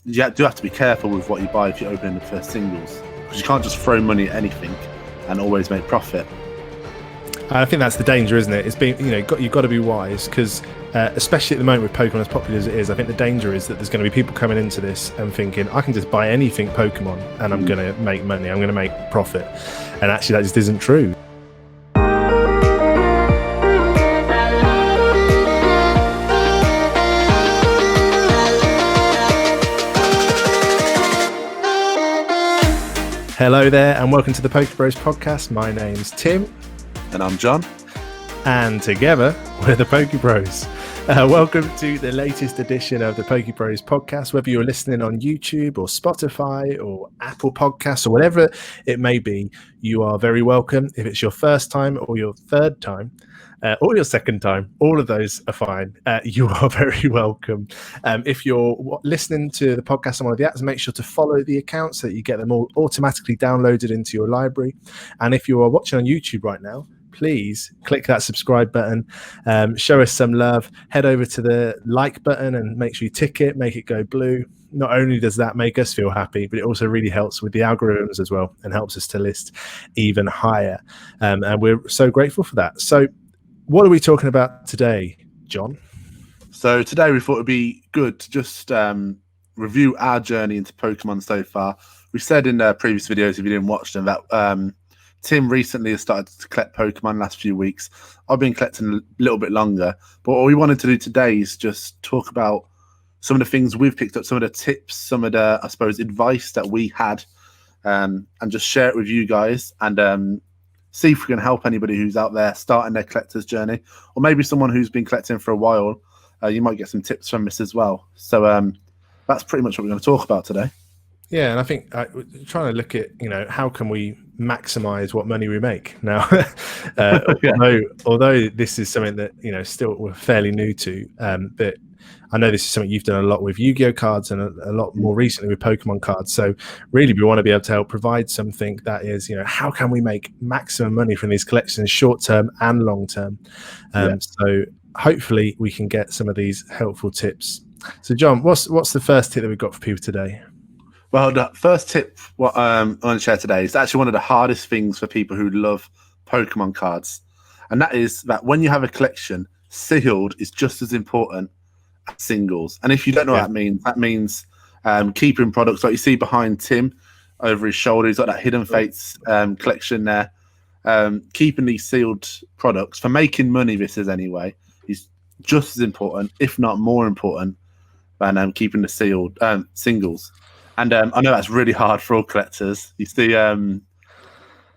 you do have to be careful with what you buy if you're opening the first singles, because you can't just throw money at anything and always make profit. I think that's the danger, isn't it? It's being, you've got to be wise, because especially at the moment with Pokemon as popular as it is, I think the danger is that there's going to be people coming into this and thinking, I can just buy anything Pokemon and I'm going to make money, I'm going to make profit. And actually that just isn't true. Hello there and welcome to the PokeBros podcast. My name's Tim. And I'm John. And together we're the PokeBros. Welcome to the latest edition of the PokeBros podcast. Whether you're listening on YouTube or Spotify or Apple Podcasts or whatever it may be, you are very welcome. If it's your first time or your third time, or your second time, all of those are fine. You are very welcome. If you're listening to the podcast on one of the apps, make sure to follow the account so that you get them all automatically downloaded into your library. And if you are watching on YouTube right now, please click that subscribe button, show us some love, head over to the like button and make sure you tick it, make it go blue. Not only does that make us feel happy, but it also really helps with the algorithms as well and helps us to list even higher. And we're so grateful for that. So what are we talking about today, John? So today we thought it'd be good to just review our journey into Pokemon so far. We said in previous videos, if you didn't watch them, that Tim recently has started to collect Pokemon last few weeks. I've been collecting a little bit longer. But what we wanted to do today is just talk about some of the things we've picked up, some of the tips, some of the, I suppose, advice that we had, and just share it with you guys and see if we can help anybody who's out there starting their collector's journey, or maybe someone who's been collecting for a while. You might get some tips from this as well. So that's pretty much what we're going to talk about today. Yeah, and I think we're trying to look at, how can we maximize what money we make now? although this is something that, still we're fairly new to, but I know this is something you've done a lot with Yu-Gi-Oh cards and a lot more recently with Pokemon cards. So really we want to be able to help provide something that is, how can we make maximum money from these collections, short term and long term? So hopefully we can get some of these helpful tips. So John, what's the first tip that we've got for people today? Well, the first tip what I want to share today is actually one of the hardest things for people who love Pokemon cards. And that is that when you have a collection, sealed is just as important as singles. And if you don't know what that means keeping products like you see behind Tim over his shoulder. He's got that Hidden Fates collection there. Keeping these sealed products, for making money, this is anyway, is just as important, if not more important, than keeping the sealed singles. And I know that's really hard for all collectors. You see,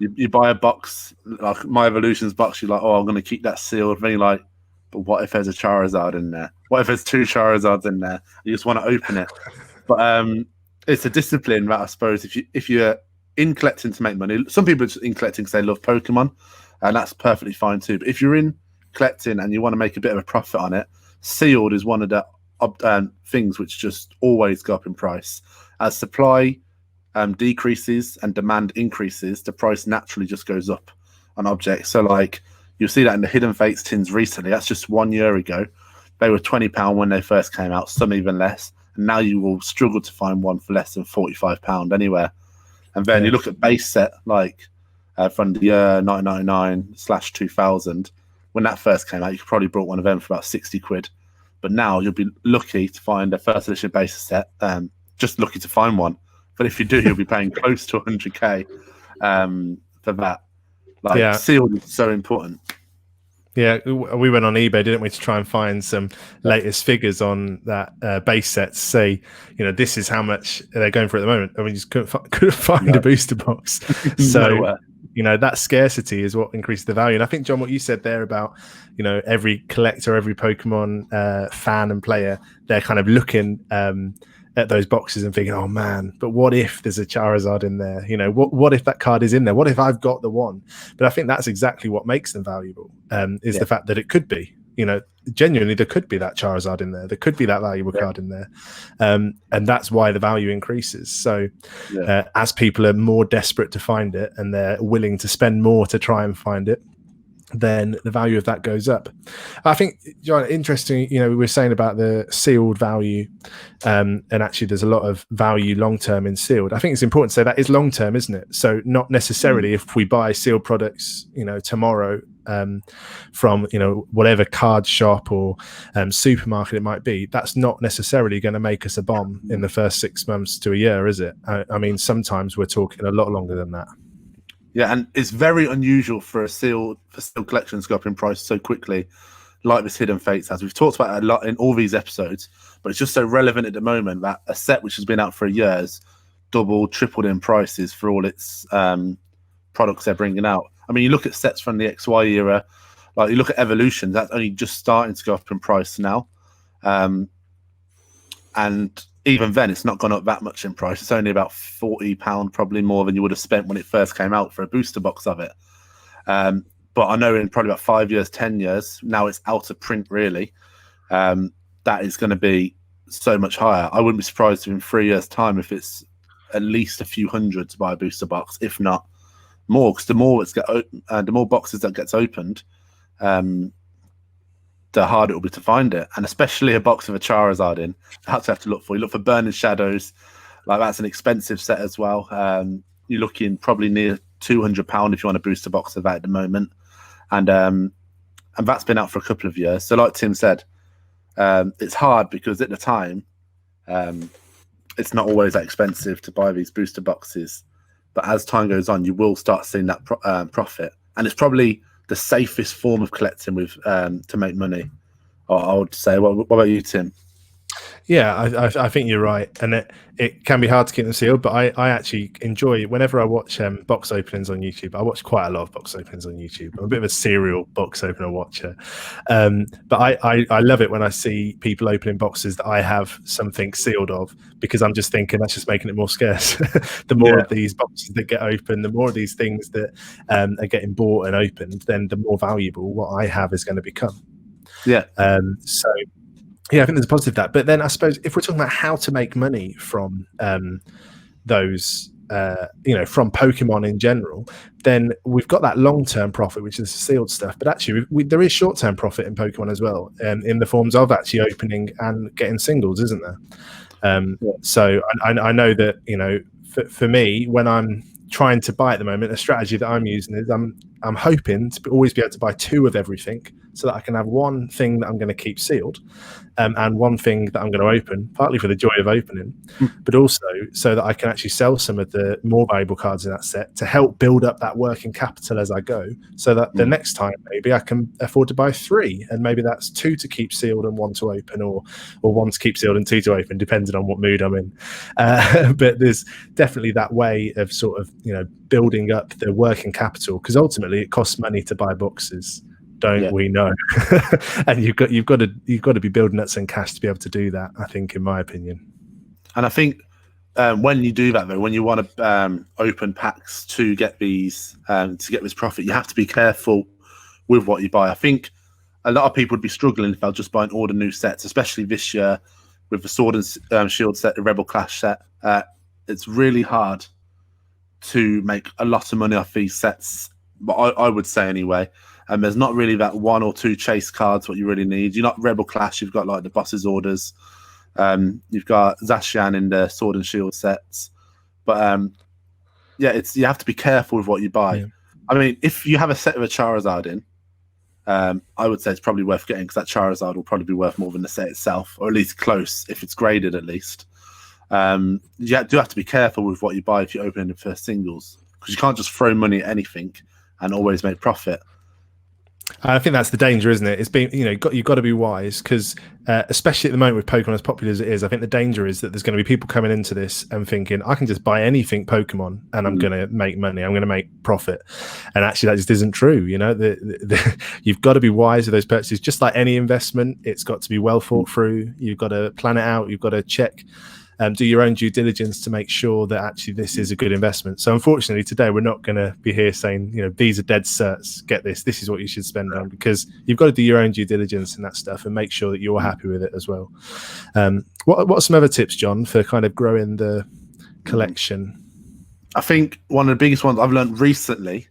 you buy a box, like My Evolutions box, you're like, oh, I'm going to keep that sealed. Then you're like, but what if there's a Charizard in there? What if there's two Charizards in there? You just want to open it. But it's a discipline that I suppose if you're in collecting to make money, some people are just in collecting because they love Pokemon, and that's perfectly fine too. But if you're in collecting and you want to make a bit of a profit on it, sealed is one of the things which just always go up in price. As supply decreases and demand increases, the price naturally just goes up on objects. So like you'll see that in the Hidden Fates tins recently. That's just 1 year ago. They were £20 when they first came out, some even less. And now you will struggle to find one for less than £45 anywhere. And then you look at base set, like from the year 1999/2000, when that first came out, you could probably bought one of them for about 60 quid. But now you'll be lucky to find a first edition base set, just lucky to find one. But if you do, you'll be paying close to 100k for that. Sealed is so important. Yeah, we went on eBay, didn't we, to try and find some latest figures on that base set to say, this is how much they're going for at the moment. And we just couldn't find a booster box. So, that scarcity is what increased the value. And I think, John, what you said there about, every collector, every Pokemon fan and player, they're kind of looking at those boxes and thinking, oh man, but what if there's a Charizard in there? What if that card is in there? What if I've got the one? But I think that's exactly what makes them valuable, is the fact that it could be, genuinely there could be that Charizard in there. There could be that valuable card in there. And that's why the value increases. So as people are more desperate to find it and they're willing to spend more to try and find it, then the value of that goes up. I think, John, interesting, we were saying about the sealed value, and actually there's a lot of value long-term in sealed. I think it's important to say that is long-term, isn't it? So not necessarily if we buy sealed products, tomorrow, from, whatever card shop or supermarket it might be, that's not necessarily going to make us a bomb in the first 6 months to a year, is it? I mean, sometimes we're talking a lot longer than that. Yeah, and it's very unusual for sealed collections to go up in price so quickly, like this Hidden Fates has. We've talked about it a lot in all these episodes, but it's just so relevant at the moment that a set which has been out for years doubled, tripled in prices for all its products they're bringing out. I mean, you look at sets from the XY era, like you look at Evolution, that's only just starting to go up in price now. And even then, it's not gone up that much in price. It's only about £40, probably more than you would have spent when it first came out for a booster box of it. But I know in probably about 5 years, 10 years, now it's out of print, really. That is going to be so much higher. I wouldn't be surprised if in 3 years' time, if it's at least a few hundred to buy a booster box, if not more, because the more boxes that gets opened, the harder it will be to find it, and especially a box of a Charizard in. That's have to look for. You look for Burning Shadows, like that's an expensive set as well. You're looking probably near £200 if you want a booster box of that at the moment, and that's been out for a couple of years. So, like Tim said, it's hard because at the time, it's not always that expensive to buy these booster boxes, but as time goes on, you will start seeing that profit, and it's probably the safest form of collecting with to make money. I would say. What about you, Tim? Yeah, I think you're right, and it can be hard to keep them sealed, but I actually enjoy whenever I watch box openings on YouTube. I watch quite a lot of box openings on YouTube. I'm a bit of a serial box opener watcher, but I love it when I see people opening boxes that I have something sealed of, because I'm just thinking that's just making it more scarce. The more of these boxes that get opened, the more of these things that are getting bought and opened, then the more valuable what I have is going to become. Yeah. So. Yeah, I think there's a positive that. But then I suppose if we're talking about how to make money from those, from Pokemon in general, then we've got that long-term profit, which is sealed stuff. But actually, there is short-term profit in Pokemon as well, in the forms of actually opening and getting singles, isn't there? So I know that, for me, when I'm trying to buy at the moment, a strategy that I'm using is I'm hoping to always be able to buy 2 of everything, so that I can have one thing that I'm going to keep sealed, and one thing that I'm going to open, partly for the joy of opening, but also so that I can actually sell some of the more valuable cards in that set to help build up that working capital as I go, so that the next time maybe I can afford to buy 3, and maybe that's 2 to keep sealed and 1 to open, or 1 to keep sealed and 2 to open, depending on what mood I'm in. But there's definitely that way of sort of building up the working capital, because ultimately it costs money to buy boxes. Don't we know? And you've got to be building up some cash to be able to do that, I think, in my opinion. And I think when you do that, though, when you want to open packs to get these to get this profit, you have to be careful with what you buy. I think a lot of people would be struggling if they'll just buy and order new sets, especially this year with the Sword and Shield set, the Rebel Clash set. It's really hard to make a lot of money off these sets, but I would say anyway. And there's not really that 1 or 2 chase cards what you really need. You're not Rebel Clash. You've got like the Boss's Orders. You've got Zacian in the Sword and Shield sets. But you have to be careful with what you buy. Yeah. I mean, if you have a set of a Charizard in, I would say it's probably worth getting, because that Charizard will probably be worth more than the set itself, or at least close if it's graded at least. You do have to be careful with what you buy if you open the first singles, because you can't just throw money at anything and always make profit. I think that's the danger, isn't it? It's been, you've got to be wise, because especially at the moment with Pokemon as popular as it is, I think the danger is that there's going to be people coming into this and thinking, I can just buy anything Pokemon and I'm going to make money, I'm going to make profit. And actually that just isn't true. You've got to be wise with those purchases. Just like any investment, it's got to be well thought through. You've got to plan it out. You've got to check, do your own due diligence to make sure that actually this is a good investment. So unfortunately today we're not going to be here saying, these are dead certs, get this is what you should spend on, because you've got to do your own due diligence in that stuff and make sure that you're happy with it as well. What are some other tips, John, for kind of growing the collection? I think one of the biggest ones I've learned recently,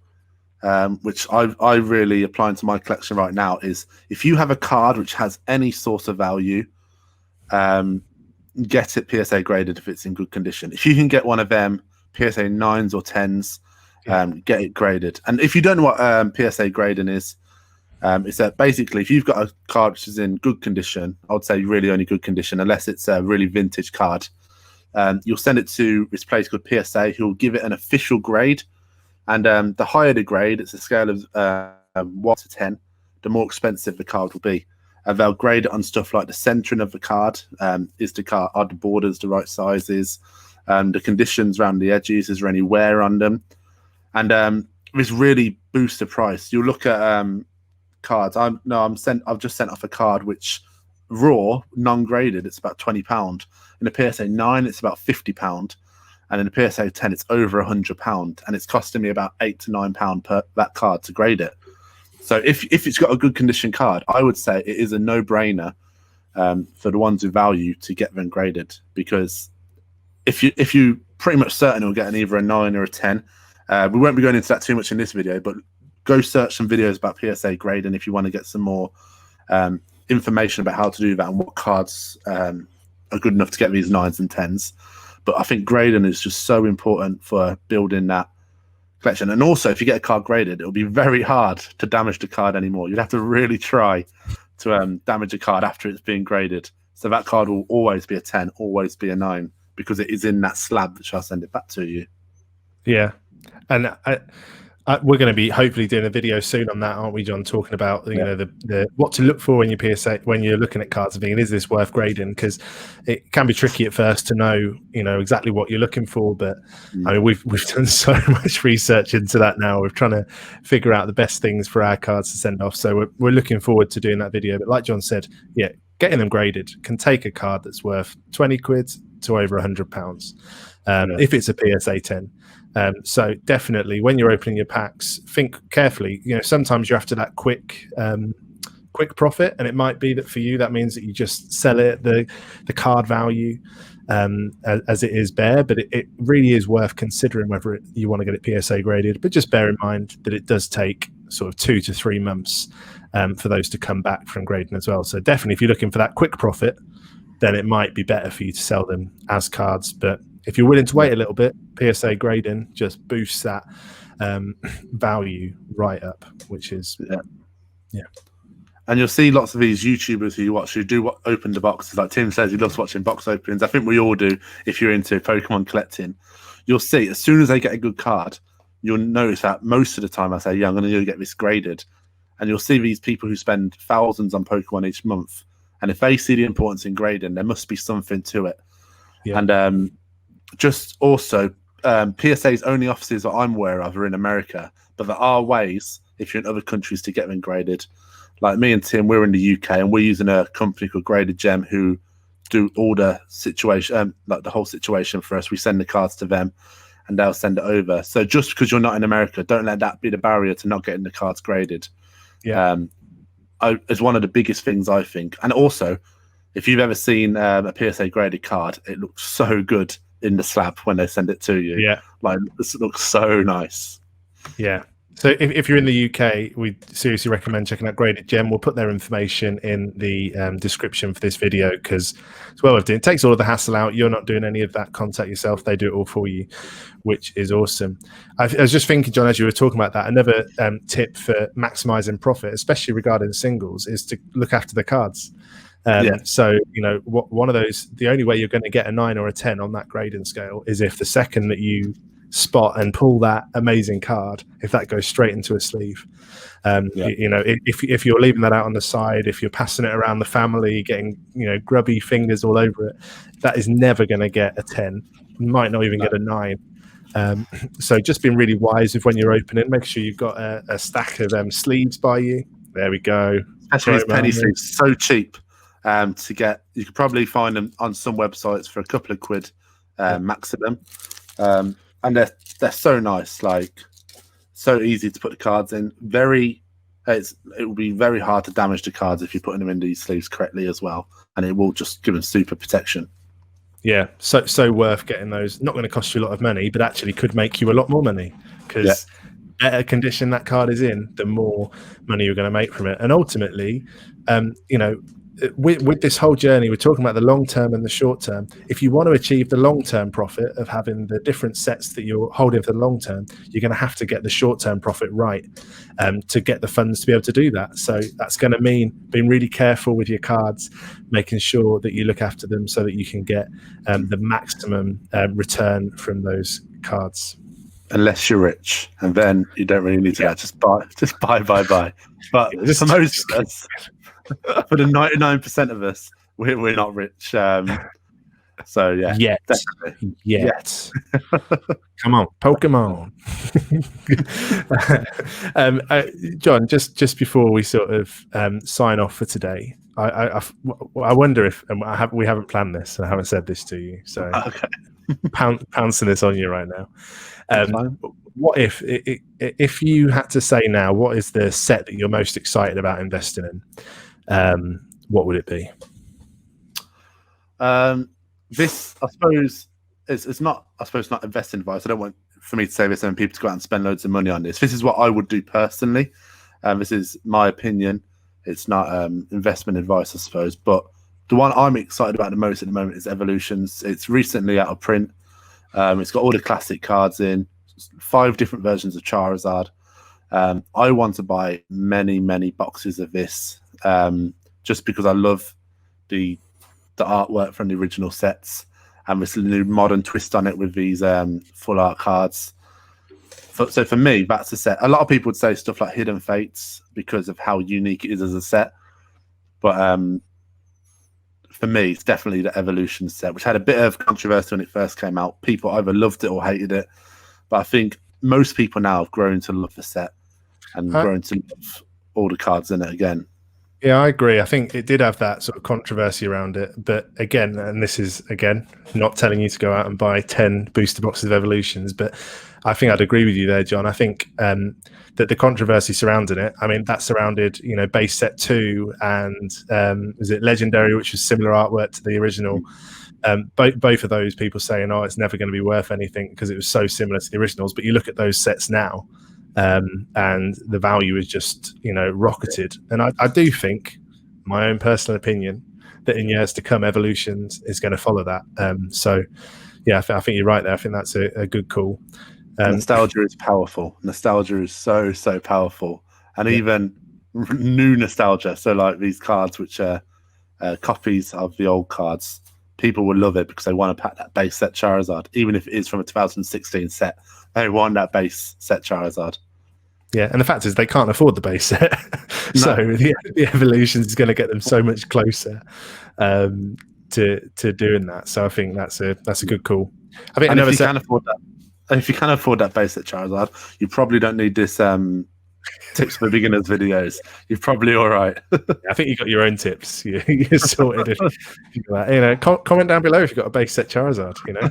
which I really applying to my collection right now, is if you have a card which has any sort of value, get it PSA graded if it's in good condition. If you can get one of them PSA 9s or 10s, get it graded. And if you don't know what PSA grading is, it's that basically if you've got a card which is in good condition, I would say really only good condition, unless it's a really vintage card, you'll send it to this place called PSA, who'll give it an official grade. And the higher the grade, it's a scale of 1 to 10, the more expensive the card will be. And they'll grade it on stuff like the centering of the card. Are the borders the right sizes? The conditions around the edges, is there any wear on them? And this really boosts the price. You look at cards. I've just sent off a card which raw, non-graded, it's about £20. In a PSA 9, it's about £50. And in a PSA 10, it's over £100, and it's costing me about £8 to £9 per that card to grade it. So if it's got a good condition card, I would say it is a no-brainer for the ones who value to get them graded, because if you pretty much certain it'll get either a 9 or a 10. We won't be going into that too much in this video, but go search some videos about PSA grading if you want to get some more information about how to do that and what cards are good enough to get these 9s and 10s. But I think grading is just so important for building that collection. And also, if you get a card graded, it'll be very hard to damage the card anymore. You'd have to really try to damage a card after it's been graded. So that card will always be a 10, always be a 9, because it is in that slab, which I'll send it back to you. Yeah. And we're going to be hopefully doing a video soon on that, aren't we, John? Talking about you know the what to look for when you're looking at cards and thinking, is this worth grading? Because it can be tricky at first to know exactly what you're looking for. But I mean, we've done so much research into that now. We're trying to figure out the best things for our cards to send off. So we're looking forward to doing that video. But like John said, getting them graded can take a card that's worth 20 quid to over £100 if it's a PSA 10. So definitely, when you're opening your packs, think carefully. Sometimes you're after that quick profit, and it might be that for you that means that you just sell it the card value as it is bare. But it really is worth considering whether you want to get it PSA graded. But just bear in mind that it does take sort of 2 to 3 months for those to come back from grading as well. So definitely, if you're looking for that quick profit, then it might be better for you to sell them as cards. But if you're willing to wait a little bit, PSA grading just boosts that value right up, which is yeah. And you'll see lots of these YouTubers who you watch who do open the boxes. Like Tim says, he loves watching box openings. I think we all do if you're into Pokemon collecting. You'll see as soon as they get a good card, you'll notice that most of the time I say, I'm going to get this graded. And you'll see these people who spend thousands on Pokemon each month. And if they see the importance in grading, there must be something to it. Yeah. And just also, PSA's only offices that I'm aware of are in America, but there are ways, if you're in other countries, to get them graded. Like me and Tim, we're in the UK, and we're using a company called Graded Gem who do all the situation, like the whole situation for us. We send the cards to them, and they'll send it over. So just because you're not in America, don't let that be the barrier to not getting the cards graded. Yeah, it's one of the biggest things, I think. And also, if you've ever seen a PSA graded card, it looks so good in the slab when they send it to you. Yeah, like this looks so nice. Yeah. So if you're in the UK, we seriously recommend checking out Graded Gem. We'll put their information in the description for this video because it's well worth it. It takes all of the hassle out. You're not doing any of that contact yourself. They do it all for you, which is awesome. I was just thinking, John, as you were talking about that, another tip for maximizing profit, especially regarding singles, is to look after the cards. So, one of those, the only way you're going to get a 9 or a 10 on that grading scale is if the second that you spot and pull that amazing card, if that goes straight into a sleeve. If you're leaving that out on the side, if you're passing it around the family, getting grubby fingers all over it, that is never going to get a 10. You might not even get a 9. So just being really wise with when you're opening, make sure you've got a stack of sleeves by you. There we go. Especially these penny sleeves, so cheap to get. You could probably find them on some websites for a couple of quid maximum. And they're so nice, like so easy to put the cards in. It will be very hard to damage the cards if you're putting them in these sleeves correctly as well, and it will just give them super protection. Yeah, so worth getting those. Not going to cost you a lot of money, but actually could make you a lot more money because better condition that card is in, the more money you're going to make from it. And ultimately, you know, with this whole journey, we're talking about the long term and the short term. If you want to achieve the long term profit of having the different sets that you're holding for the long term, you're going to have to get the short term profit right to get the funds to be able to do that. So that's going to mean being really careful with your cards, making sure that you look after them so that you can get the maximum return from those cards. Unless you're rich, and then you don't really need to just buy. But for most of us, for the 99% of us, we're not rich. So yeah, yet. Come on, Pokemon. John, just before we sort of sign off for today, I wonder if we haven't planned this. I haven't said this to you, so okay. pouncing this on you right now. What if you had to say now, what is the set that you're most excited about investing in? What would it be? This, I suppose, it's not. I suppose not investing advice. I don't want for me to say this and people to go out and spend loads of money on this. This is what I would do personally. This is my opinion. It's not investment advice, I suppose. But the one I'm excited about the most at the moment is Evolutions. It's recently out of print. It's got all the classic cards in, 5 different versions of Charizard. I want to buy many boxes of this just because I love the artwork from the original sets and this new modern twist on it with these full art cards. So for me, that's a set. A lot of people would say stuff like Hidden Fates because of how unique it is as a set. But for me, it's definitely the Evolution set, which had a bit of controversy when it first came out. People either loved it or hated it. But I think most people now have grown to love the set and grown to love all the cards in it again. Yeah, I agree. I think it did have that sort of controversy around it. But again, and this is, again, not telling you to go out and buy 10 booster boxes of Evolutions, but I think I'd agree with you there, John. I think that the controversy surrounding it, I mean, that surrounded, you know, base set 2 and was it Legendary, which was similar artwork to the original. Both of those people saying, oh, it's never going to be worth anything because it was so similar to the originals. But you look at those sets now, and the value is just, you know, rocketed. And I do think, my own personal opinion, that in years to come, Evolutions is going to follow that. So, yeah, I think you're right there. I think that's a good call. Nostalgia is powerful. Nostalgia is so powerful, and even new nostalgia. So, like these cards, which are copies of the old cards, people will love it because they want to pack that base set Charizard, even if it is from a 2016 set. They want that base set Charizard. Yeah, and the fact is they can't afford the base set, so the Evolutions is going to get them so much closer to doing that. So I think that's a good call. I think if you can afford that base set Charizard, you probably don't need this tips for beginners videos. You're probably all right. I think you got your own tips. You're sorted. You know, comment down below if you've got a base set Charizard. You know,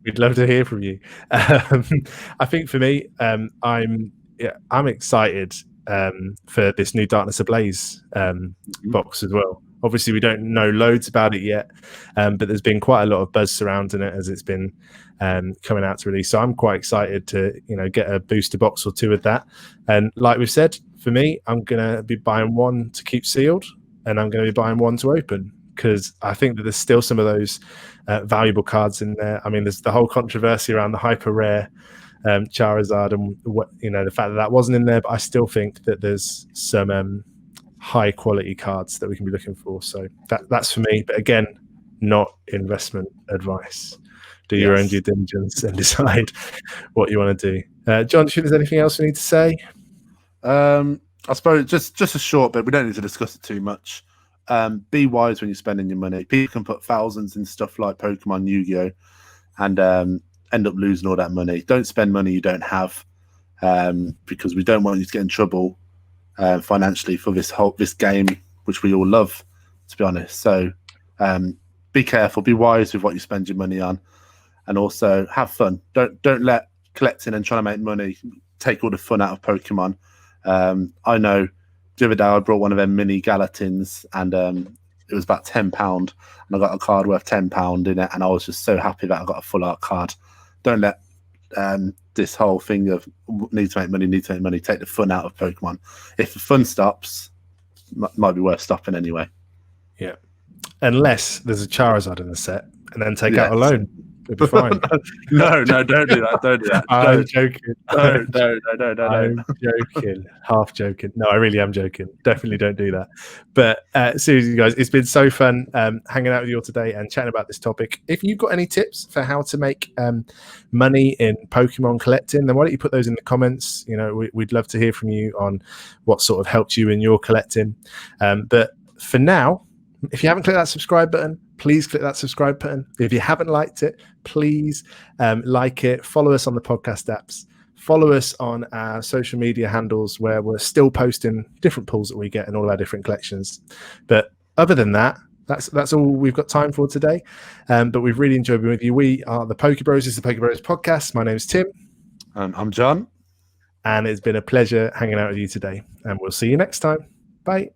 we'd love to hear from you. I think for me, I'm excited for this new Darkness Ablaze box as well. Obviously, we don't know loads about it yet, but there's been quite a lot of buzz surrounding it as it's been coming out to release. So I'm quite excited to, you know, get a booster box or 2 of that. And like we've said, for me, I'm going to be buying 1 to keep sealed, and I'm going to be buying 1 to open because I think that there's still some of those valuable cards in there. I mean, there's the whole controversy around the hyper rare Charizard and what, you know, the fact that wasn't in there, but I still think that there's some high quality cards that we can be looking for. So that's for me, but again, not investment advice. Do your own due diligence and decide what you want to do. John, do you think there's anything else we need to say? I suppose just a short bit. We don't need to discuss it too much. Be wise when you're spending your money. People can put thousands in stuff like Pokemon, Yu-Gi-Oh, and end up losing all that money. Don't spend money you don't have, because we don't want you to get in trouble financially for this game, which we all love, to be honest. So be careful, be wise with what you spend your money on, and also have fun. Don't let collecting and trying to make money take all the fun out of Pokemon. I know the other day I brought one of them mini Galatins, and it was about £10, and I got a card worth £10 in it, and I was just so happy that I got a full art card. Don't let this whole thing of need to make money, take the fun out of Pokemon. If the fun stops, might be worth stopping anyway. Yeah. Unless there's a Charizard in the set, and then take out a loan. It'll be fine. No, don't do that. Don't do that. I'm joking. No. I'm joking. Half joking. No, I really am joking. Definitely don't do that. But seriously, guys, it's been so fun hanging out with you all today and chatting about this topic. If you've got any tips for how to make money in Pokemon collecting, then why don't you put those in the comments? You know, we'd love to hear from you on what sort of helped you in your collecting. But for now, if you haven't clicked that subscribe button, please click that subscribe button. If you haven't liked it, please like it. Follow us on the podcast apps. Follow us on our social media handles where we're still posting different pulls that we get in all our different collections. But other than that, that's all we've got time for today. But we've really enjoyed being with you. We are the PokeBros. This is the PokeBros podcast. My name is Tim. I'm John. And it's been a pleasure hanging out with you today. And we'll see you next time. Bye.